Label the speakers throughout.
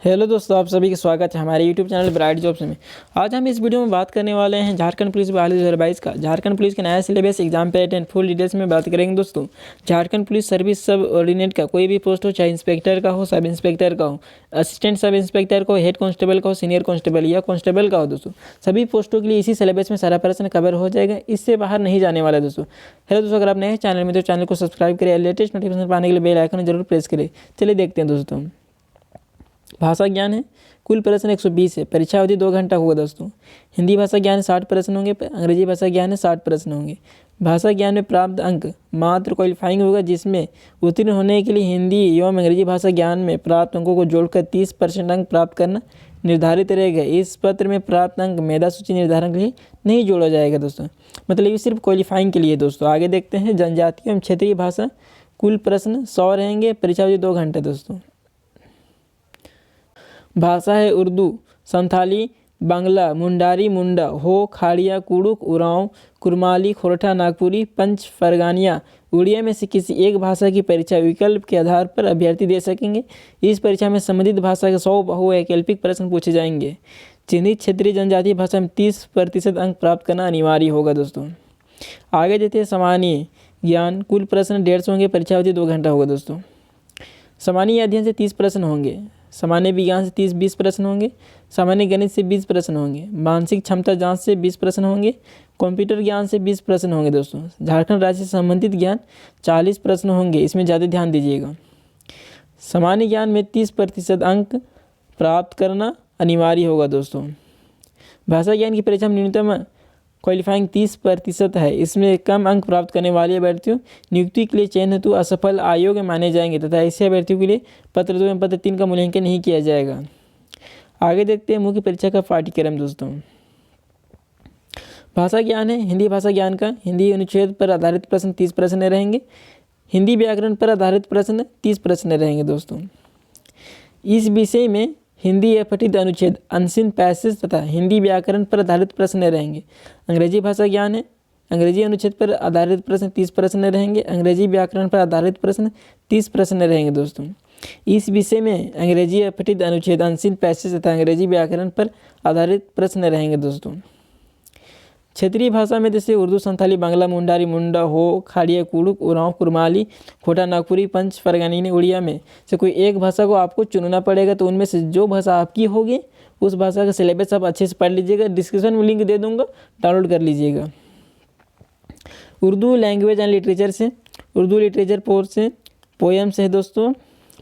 Speaker 1: Hello दोस्तों, आप सभी का स्वागत है हमारे यूट्यूब चैनल ब्राइट जॉब्स में। आज हम इस वीडियो में बात करने वाले हैं झारखंड पुलिस बहाली 2022 का। झारखंड पुलिस के नया syllabus, exam pattern, full details में बात करेंगे दोस्तों। झारखंड पुलिस सर्विस सब ऑर्डिनेट का कोई भी पोस्ट हो, चाहे इंस्पेक्टर का हो, सब इंस्पेक्टर का हो, असिस्टेंट सब इंस्पेक्टर का हो, हेड कांस्टेबल का हो, सीनियर कांस्टेबल या कांस्टेबल का हो दोस्तों, सभी पोस्टों के लिए इसी सिलेबस में सारा प्रश्न कवर हो जाएगा। इससे बाहर नहीं जाने वाला दोस्तों। हेलो दोस्तों, अगर आप नए हैं चैनल में तो चैनल को सब्सक्राइब करें, लेटेस्ट नोटिफिकेशन पाने के लिए बेल आइकन जरूर प्रेस करें। चलिए देखते हैं दोस्तों। भाषा ज्ञान है, कुल प्रश्न 120 है। परीक्षा अवधि 2 घंटा होगा दोस्तों। हिंदी भाषा ज्ञान 60 प्रश्न होंगे, अंग्रेजी भाषा ज्ञान है 60 प्रश्न होंगे। भाषा ज्ञान में प्राप्त अंक मात्र क्वालिफाइंग होगा, जिसमें उत्तीर्ण होने के लिए हिंदी एवं अंग्रेजी भाषा ज्ञान में प्राप्त अंकों को जोड़कर 30% अंक प्राप्त करना निर्धारित रहेगा। इस पत्र में प्राप्त अंक मेधा सूची निर्धारण के लिए नहीं जोड़ा जाएगा दोस्तों, मतलब ये सिर्फ क्वालिफाइंग के लिए दोस्तों। आगे देखते हैं जनजातीय एवं क्षेत्रीय भाषा, कुल प्रश्न 100 रहेंगे। परीक्षा अवधि 2 घंटे दोस्तों। भाषा है उर्दू, संथाली, बांग्ला, मुंडारी, मुंडा, हो, खाड़िया, कुड़ुक, उरांव, कुरमाली, खोरठा, नागपुरी, पंच परगानिया, उड़िया में से किसी एक भाषा की परीक्षा विकल्प के आधार पर अभ्यर्थी दे सकेंगे। इस परीक्षा में संबंधित भाषा के 100 बहुवैकल्पिक प्रश्न पूछे जाएंगे। चिन्हित क्षेत्रीय जनजातीय भाषा में 30% अंक प्राप्त करना अनिवार्य होगा दोस्तों। आगे देते हैं सामान्य ज्ञान, कुल प्रश्न 150 होंगे। परीक्षा अवधि 2 घंटा होगा दोस्तों। सामान्य अध्ययन से 30 प्रश्न होंगे, सामान्य विज्ञान से 20 प्रश्न होंगे, सामान्य गणित से 20 प्रश्न होंगे, मानसिक क्षमता जांच से 20 प्रश्न होंगे, कंप्यूटर ज्ञान से 20 प्रश्न होंगे दोस्तों। झारखंड राज्य से संबंधित ज्ञान 40 प्रश्न होंगे, इसमें ज़्यादा ध्यान दीजिएगा। सामान्य ज्ञान में 30% अंक प्राप्त करना अनिवार्य होगा दोस्तों। भाषा ज्ञान की परीक्षा में न्यूनतम क्वालिफाइंग 30% है। इसमें कम अंक प्राप्त करने वाले अभ्यर्थियों नियुक्ति के लिए चयन हेतु असफल अयोग्य माने जाएंगे तथा ऐसे अभ्यर्थियों के लिए पत्र 2 एवं पत्र 3 का मूल्यांकन नहीं किया जाएगा। आगे देखते हैं मुख्य परीक्षा का पाठ्यक्रम दोस्तों। भाषा ज्ञान है, हिंदी भाषा ज्ञान का हिंदी अनुच्छेद पर आधारित प्रश्न 30 प्रश्न रहेंगे। हिंदी व्याकरण पर आधारित प्रश्न 30 प्रश्न रहेंगे दोस्तों। इस विषय में हिंदी या पठित अनुच्छेद, अनसीन पैसेज तथा हिंदी व्याकरण पर आधारित प्रश्न रहेंगे। अंग्रेजी भाषा ज्ञान है, अंग्रेजी अनुच्छेद पर आधारित प्रश्न 30 प्रश्न रहेंगे। अंग्रेजी व्याकरण पर आधारित प्रश्न 30 प्रश्न रहेंगे दोस्तों। इस विषय में अंग्रेजी या पठित अनुच्छेद, अनसीन पैसेज तथा अंग्रेजी व्याकरण पर आधारित प्रश्न रहेंगे दोस्तों। क्षेत्रीय भाषा में जैसे उर्दू, संथाली, बांग्ला, मुंडारी, मुंडा, हो, खाड़िया, कुड़ुक, उरांव, कुरमाली, खोटा, नागपुरी, पंच परगानी, उड़िया में से कोई एक भाषा को आपको चुनना पड़ेगा। तो उनमें से जो भाषा आपकी होगी उस भाषा का सिलेबस आप अच्छे से पढ़ लीजिएगा। डिस्क्रिप्शन में लिंक दे दूंगा, डाउनलोड कर लीजिएगा। उर्दू लैंग्वेज एंड लिटरेचर से, उर्दू लिटरेचर पोएम्स है दोस्तों,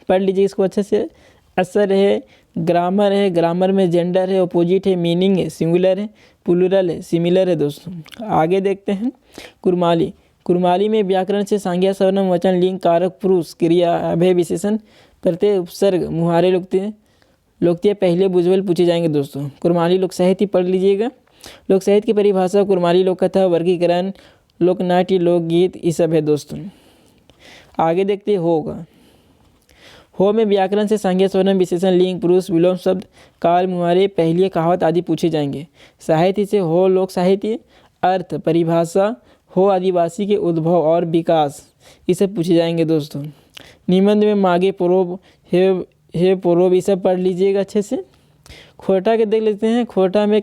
Speaker 1: पढ़ लीजिए इसको अच्छे से। असर है, ग्रामर है, ग्रामर में जेंडर है, अपोजिट है, मीनिंग है, सिंगुलर है, प्लूरल है, सिमिलर है दोस्तों। आगे देखते हैं कुरमाली। कुरमाली में व्याकरण से संज्ञा, सर्वनाम, वचन, लिंग, कारक, पुरुष, क्रिया, अभय, विशेषण, प्रत्यय, उपसर्ग, मुहारे, लोकतिया, पहले बुझवल पूछे जाएंगे दोस्तों। कुरमाली लोक साहित्य पढ़ लीजिएगा। लोक साहित्य की परिभाषा कुरमाली लोक कथा, वर्गीकरण, लोकनाट्य, लोकगीत, ये सब है दोस्तों। आगे देखते होगा। हो में व्याकरण से संज्ञा, सर्वनाम, विशेषण, लिंग, पुरुष, विलोम शब्द, काल, मुहारे, पहलिए, कहावत आदि पूछे जाएंगे। साहित्य से हो लोक साहित्य, अर्थ, परिभाषा, हो आदिवासी के उद्भव और विकास, ये सब पूछे जाएंगे दोस्तों। निबंध में मागे, पूर्व, हे पूर्व, ये सब पढ़ लीजिएगा अच्छे से। खोटा के देख लेते हैं। खोटा में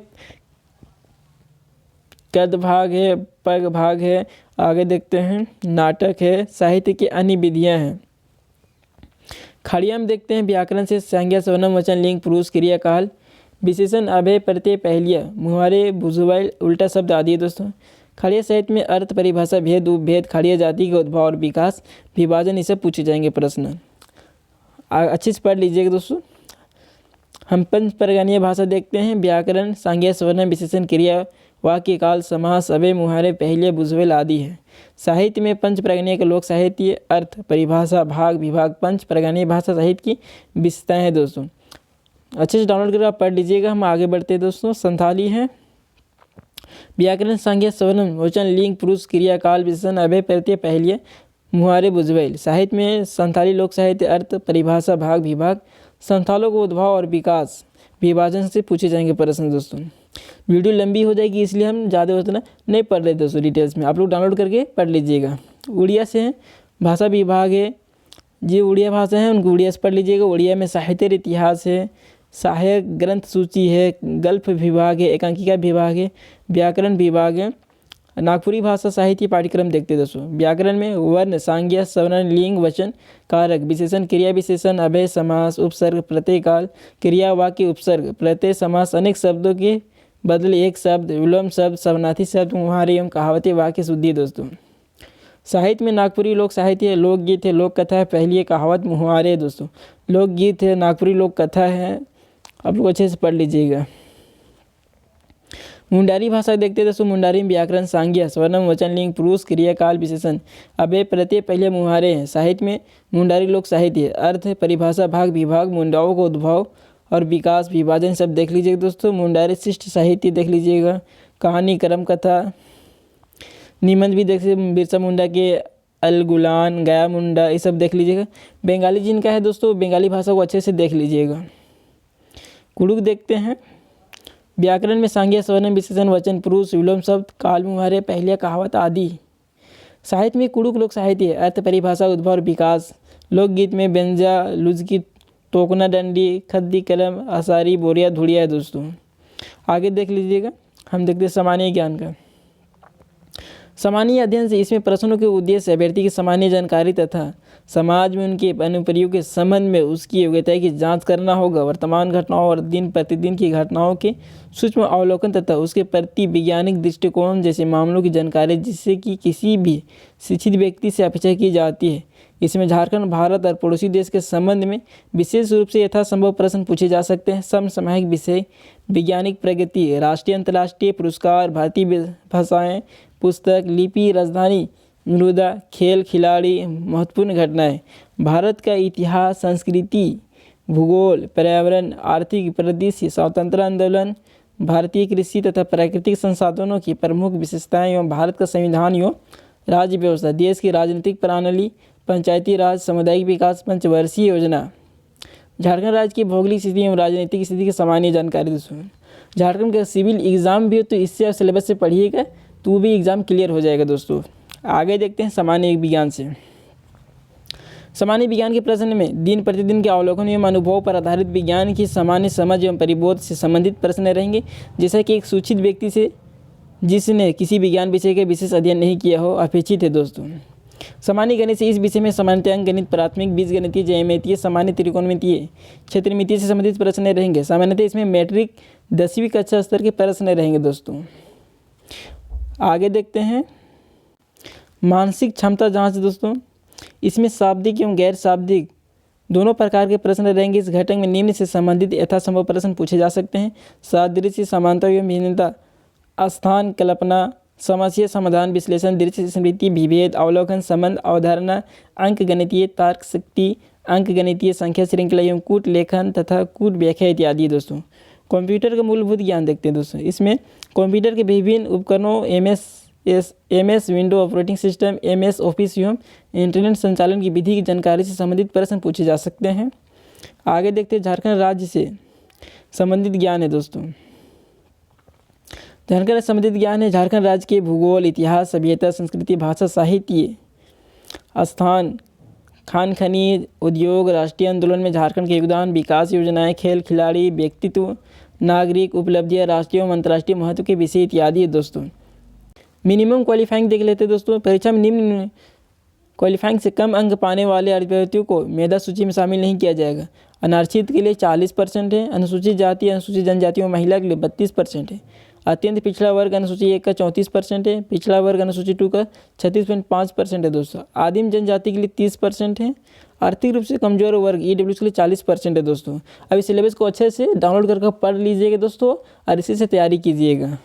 Speaker 1: कद भाग है, पग भाग है। आगे देखते हैं नाटक है, साहित्य की अन्य विधियाँ हैं। खाड़िया में देखते हैं व्याकरण से संज्ञा, सर्वनाम, वचन, लिंग, पुरुष, क्रिया, काल, विशेषण, अभय, प्रत्यय, पहलिया, मुहारे, बुझवल, उल्टा शब्द आदि है दोस्तों। खाड़िया साहित्य में अर्थ, परिभाषा, भेद, उपभेद, खाड़िया जाति का उद्भव और विकास, विभाजन, ये सब पूछे जाएंगे प्रश्न। अच्छे से पढ़ लीजिएगा दोस्तों। हम पंच परगानिया भाषा देखते हैं। व्याकरण, संज्ञा, सर्वनाम, विशेषण, क्रिया, वाक्य, काल, समास, अभय, मुहारे, पहलिया, बुझवेल आदि है। साहित्य में पंच परगानिया का लोक साहित्य, अर्थ, परिभाषा, भाग, विभाग, पंच परगानिया भाषा साहित्य की विशेषताएं हैं दोस्तों। अच्छे से डाउनलोड करके आप पढ़ लीजिएगा। हम आगे बढ़ते हैं दोस्तों। संथाली है। व्याकरण, संज्ञा, सर्वनाम, वचन, लिंग, पुरुष, क्रिया, काल, विशेषण, अभय, प्रत्यय, पहलिया, मुहारे, बुझवेल। साहित्य में संथाली लोक साहित्य, अर्थ, परिभाषा, भाग, विभाग, संथालों का उद्भव और विकास, विभाजन से पूछे जाएंगे प्रश्न दोस्तों। वीडियो लंबी हो जाएगी इसलिए हम ज़्यादा उतना नहीं पढ़ रहे दोस्तों डिटेल्स में। आप लोग डाउनलोड करके पढ़ लीजिएगा। उड़िया से है, भाषा विभाग है, जो उड़िया भाषा है उनको उड़िया से पढ़ लीजिएगा। उड़िया में साहित्य इतिहास है, सहायक ग्रंथ सूची है, गल्प विभाग है, एकांकिका विभाग है, व्याकरण विभाग है। नागपुरी भाषा साहित्य पाठ्यक्रम देखते हैं दोस्तों। व्याकरण में वर्ण, सांज्ञा, सवर्ण, लिंग, वचन, कारक, विशेषण, क्रिया विशेषण, अव्यय समास, उपसर्ग, प्रत्यय काल, क्रिया, वाक्य, उपसर्ग, प्रत्यय समास, अनेक शब्दों के बदले एक शब्द, विलोम शब्द, समानार्थी शब्द, मुहावरे एवं कहावतें, वाक्य शुद्धि दोस्तों। साहित्य में नागपुरी लोक साहित्य है, लोकगीत है, लोक कथा है, पहली है, कहावत, मुहावरे है दोस्तों। लोकगीत है, नागपुरी लोक कथा है, आप लोग अच्छे से पढ़ लीजिएगा। मुंडारी भाषा देखते हैं दोस्तों। मुंडारी में व्याकरण, सांज्ञा, स्वर्णम, वचन, लिंग, पुरुष, क्रिया, काल, विशेषण, अव्यय, प्रत्यय, पहले, मुहावरे हैं। साहित्य में मुंडारी लोक साहित्य है। अर्थ, परिभाषा, भाग, विभाग, मुंडाओं का उद्भव और विकास, विभाजन सब देख लीजिएगा दोस्तों। मुंडारी शिष्ट साहित्य देख लीजिएगा। कहानी, क्रम कथा, निबंध भी देख लीजिए। बिरसा मुंडा के अल गुलान, गया मुंडा, ये सब देख लीजिएगा। बंगाली जिनका है दोस्तों, बंगाली भाषा को अच्छे से देख लीजिएगा। कुड़ुक देखते हैं। व्याकरण में सांज्ञा, स्वर्ण, विशेषण, वचन, पुरुष, विलोम शब्द, काल, मुहावरे, पहलिया, कहावत आदि। साहित्य में कुड़ुक लोक साहित्य है। अर्थ, परिभाषा, उद्भव और विकास। लोकगीत में बेंजा, लुजकी, टोकना डंडी, खद्दी कलम, आसारी, बोरिया, धुड़िया है दोस्तों। आगे देख लीजिएगा। हम देखते हैं सामान्य ज्ञान का। सामान्य अध्ययन से इसमें प्रश्नों के उद्देश्य अभ्यर्थी की सामान्य जानकारी तथा समाज में उनके अनुप्रयोग के संबंध में उसकी योग्यता की जांच करना होगा। वर्तमान घटनाओं और दिन प्रतिदिन की घटनाओं के सूक्ष्म अवलोकन तथा उसके प्रति वैज्ञानिक दृष्टिकोण जैसे मामलों की जानकारी जिससे कि किसी भी शिक्षित व्यक्ति से अपेक्षा की जाती है। इसमें झारखंड, भारत और पड़ोसी देश के संबंध में विशेष रूप से यथासंभव प्रश्न पूछे जा सकते हैं। समसामयिक विषय, वैज्ञानिक प्रगति, राष्ट्रीय अंतर्राष्ट्रीय पुरस्कार, भारतीय भाषाएं, पुस्तक, लिपि, राजधानी, मृदा, खेल, खिलाड़ी, महत्वपूर्ण घटनाएं, भारत का इतिहास, संस्कृति, भूगोल, पर्यावरण, आर्थिक परिदृश्य, स्वतंत्रता आंदोलन, भारतीय कृषि तथा प्राकृतिक संसाधनों की प्रमुख विशेषताएं एवं भारत का संविधान एवं राज्य व्यवस्था, देश की राजनीतिक प्रणाली, पंचायती राज, सामुदायिक विकास, पंचवर्षीय योजना, झारखंड राज्य की भौगोलिक स्थिति एवं राजनीतिक स्थिति की सामान्य जानकारी दोस्तों। झारखंड का सिविल एग्जाम भी हो तो इससे सिलेबस से पढ़िएगा तो वो भी एग्ज़ाम क्लियर हो जाएगा दोस्तों। आगे देखते हैं सामान्य विज्ञान से। सामान्य विज्ञान के प्रश्न में दिन प्रतिदिन के अवलोकन एवं अनुभव पर आधारित विज्ञान की सामान्य समझ एवं परिबोध से संबंधित प्रश्न रहेंगे। जैसा कि एक सूचित व्यक्ति से जिसने किसी विज्ञान विषय का विशेष अध्ययन नहीं किया हो अपेक्षित है दोस्तों। सामान्य गणित से इस विषय में सामान्य अंक गणित, प्राथमिक बीजगणितीय, ज्यामितीय, सामान्य त्रिकोणमितीय, क्षेत्रमितीय से संबंधित प्रश्न रहेंगे। सामान्यतः इसमें मैट्रिक 10वीं कक्षा स्तर के प्रश्न रहेंगे दोस्तों। आगे देखते हैं मानसिक क्षमता जांच दोस्तों। इसमें शाब्दिक एवं गैर शाब्दिक दोनों प्रकार के प्रश्न रहेंगे। इस घटक में निम्न से संबंधित यथासंभव प्रश्न पूछे जा सकते हैं। सादृश्य, समानता एवं भिन्नता, स्थान कल्पना, समस्या समाधान, विश्लेषण, दृश्य स्मृति, विभेद, अवलोकन, संबंध, अवधारणा, अंक गणितीय, तर्क शक्ति, अंक गणितीय, संख्या श्रृंखला एवं कूट लेखन तथा कूट व्याख्या इत्यादि दोस्तों। कंप्यूटर का मूलभूत ज्ञान देखते हैं दोस्तों। इसमें कंप्यूटर के विभिन्न उपकरणों MS window operating system, MS office एवं इंटरनेट संचालन की विधि की जानकारी से संबंधित प्रश्न पूछे जा सकते हैं। आगे देखते हैं झारखंड राज्य से संबंधित ज्ञान है दोस्तों। झारखंड राज्य संबंधित ज्ञान है। झारखंड राज्य के भूगोल, इतिहास, सभ्यता, संस्कृति, भाषा, साहित्य, स्थान, खान खनिज, उद्योग, राष्ट्रीय आंदोलन में झारखंड के योगदान, विकास योजनाएं, खेल खिलाड़ी, व्यक्तित्व, नागरिक, उपलब्धियां, राष्ट्रीय एवं अंतर्राष्ट्रीय महत्व के विषय इत्यादि है दोस्तों। मिनिमम क्वालिफाइंग देख लेते हैं दोस्तों। परीक्षा में निम्न क्वालिफाइंग से कम अंक पाने वाले अभ्यर्थियों को मेधा सूची में शामिल नहीं किया जाएगा। अनारक्षित के लिए 40% है, अनुसूचित जाति, अनुसूचित जनजाति और महिला के लिए 32% है। अत्यंत पिछड़ा वर्ग अनुसूची 1 का 34% है। पिछड़ा वर्ग अनुसूची 2 का 36.5% है दोस्तों। आदिम जनजाति के लिए 30% है। आर्थिक रूप से कमजोर वर्ग ईडब्ल्यूएस के लिए 40% है दोस्तों। अभी सिलेबस को अच्छे से डाउनलोड करके पढ़ लीजिएगा दोस्तों और इसी से तैयारी कीजिएगा।